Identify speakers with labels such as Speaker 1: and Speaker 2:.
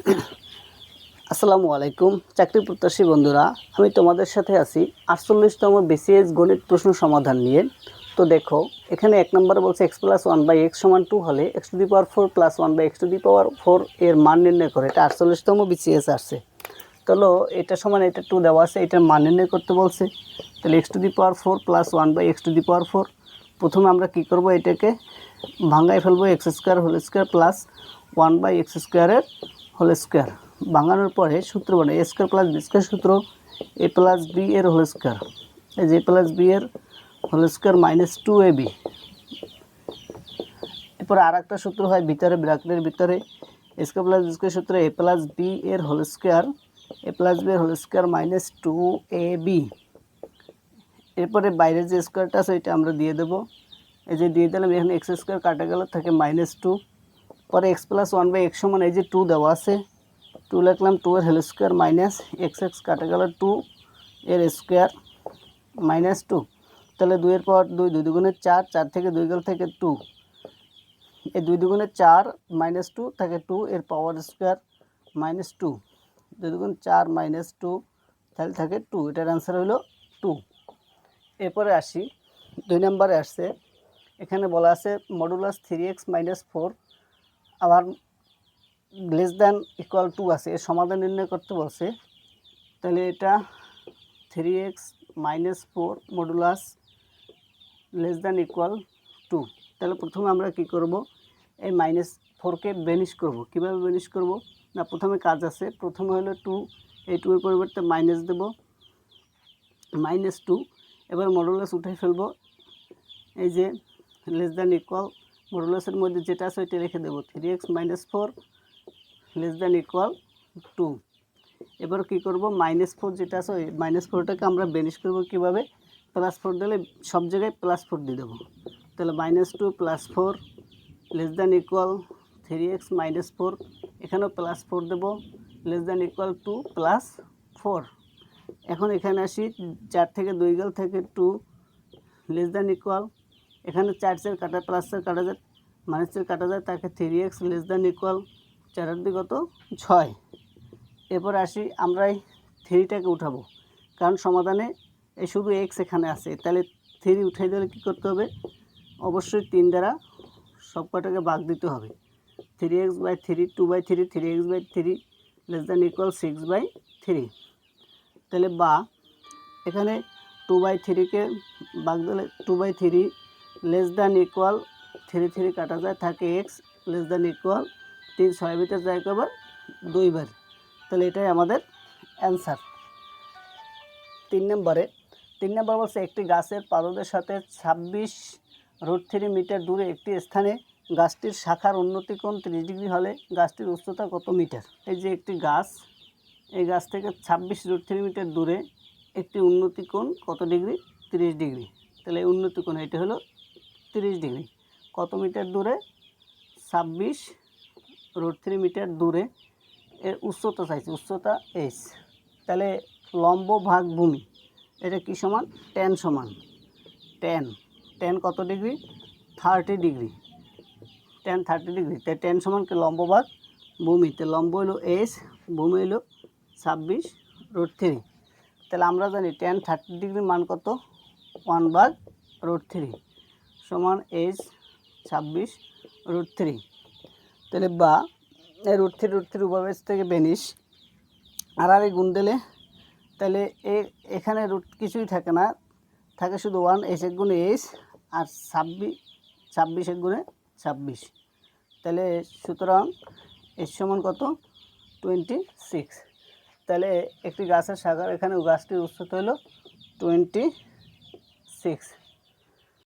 Speaker 1: আসসালামু আলাইকুম চাকরি প্রত্যাশী বন্ধুরা, আমি তোমাদের সাথে আছি 48তম বিসিএস গণিত প্রশ্ন সমাধান নিয়ে। তো দেখো, এখানে 1 নম্বরে বলছে x + 1/x = 2 হলে x⁴ + 1/x⁴ এর মান নির্ণয় করে। এটা 48তম বিসিএস আসছে। তাহলে এটা সমান এটা 2 দেওয়া আছে, এটার মান নির্ণয় করতে বলছে। তাহলে x⁴ + 1/x⁴। প্রথমে আমরা কি করব, এটাকে ভাঙায় ফেলবো x² + 1/x² এর হোল স্কয়ার। ভাঙানোর পরে সূত্র বনে a² + b² সূত্র a + b এর হোল স্কয়ার। এই যে a + b এর হোল স্কয়ার -2ab। এরপর আরেকটা সূত্র হয় ভিতরে ব্র্যাকেটের ভিতরে a² + b² সূত্র a + b এর হোল স্কয়ার a + b এর হোল স্কয়ার -2ab। এরপরে বাইরে যে স্কয়ারটা আছে এটা আমরা দিয়ে দেব। এই যে দিয়ে দিলাম, এখানে x² কাটা গেল, থাকে -2। পরে x + 1/x সমান এই যে 2 দেওয়া আছে, 2 লিখলাম, 2 এর হোল স্কয়ার -x কাটা গেল 2 এর স্কয়ার -2। তাহলে 2 এর পাওয়ার 2, 2 দুগুণে 4, 4 থেকে 2 গেল থেকে 2, এই 2 দুগুণে 4 -2 থাকে 2 এর পাওয়ার স্কয়ার -2, 2 দুগুণ 4 -2 তাহলে থাকে 2। এটার অ্যান্সার হলো 2। এরপরে আসি 2 নম্বরে আসছে, এখানে বলা আছে মডুলাস 3x - 4 আবার << 2 আছে, এর সমাধান নির্ণয় করতে বলছে। তাহলে এটা 3x - 4 মডুলাস << 2। তাহলে প্রথমে আমরা কি করব, এই -4কে বেনিশ করব। কিভাবে বেনিশ করব না, প্রথমে কাজ আছে, প্রথমে হলো 2, এই 2 এর পরিবর্তে মাইনাস দেব, -2। এবার মডুলাস উঠে ফেলব, এই যে মডুলাসের মধ্যে যেটা আছে ওইটা রেখে দেব, 3x - 4 << 2। এবার কি করব, -4 যেটা আছে ওই -4টাকে আমরা বেনিশ করব কিভাবে, +4 দিলে সব জায়গায় +4 দিয়ে দেবো। তাহলে -2 + 4 << 3x - 4, এখানেও +4 দেব, << 2 + 4। এখন এখানে আসি, 4 থেকে 2 গেল থেকে 2 <<, এখানে 4 4 কাটা, +4 কাটা যায়, -4 কাটা যায়, তাকে 3x <<, 4 আর 2 কত 6। এরপর আসি, আমরা এই 3টাকে উঠাবো, কারণ সমাধানে এই শুধু x এখানে আছে, তাহলে 3 উঠাই দিলে কী করতে হবে, অবশ্যই 3 দ্বারা সব কটাকে ভাগ দিতে হবে। 3x/3 2/3 3x/3 << 6/3। তাহলে বা এখানে 2/3কে ভাগ দিলে 2/3 << 3 3 কাটা যায়, থাকে x << 3 6 ভিতরে যায় কবার 2 বার। তাহলে এটাই আমাদের অ্যান্সার। 3 নম্বর বলছে একটি গাছের পাদদের সাথে 26√3 মিটার দূরে একটি স্থানে গাছটির শাখার উন্নতি কোণ 30 ডিগ্রি হলে গাছটির উচ্চতা কত মিটার। এই যে একটি গাছ, এই গাছ থেকে 26√3 মিটার দূরে একটি উন্নতি কোণ কত ডিগ্রি, 30 ডিগ্রি। তাহলে এই উন্নতি কোণ এটা হলো 30 ডিগ্রি। কত মিটার দূরে, 26√3 মিটার দূরে। এর উচ্চতা চাইছে, উচ্চতা h। তাহলে লম্ব ভাগ ভূমি, এটা কি সমান, tan সমান tan কত ডিগ্রি, 30 ডিগ্রি, tan 30 ডিগ্রি। তাই tan সমান কি, লম্ব ভাগ ভূমি। তো লম্ব হলো h, ভূমি হলো 26√3। তাহলে আমরা জানি tan 30 ডিগ্রির মান কত, 1/√3 সমান h 26√3। তাহলে বা এই √3 উভয় থেকে বেনিশ, আর গুণ দিলে, তাহলে এখানে রুট কিছুই থাকে না, থাকে শুধু 1, h এক গুণে h, আর 26 এক গুণে 26। তাহলে সুতরাং h সমান কত, 26। তাহলে একটি গাছের শাখার, এখানে গাছটির উচ্চতা হলো 26।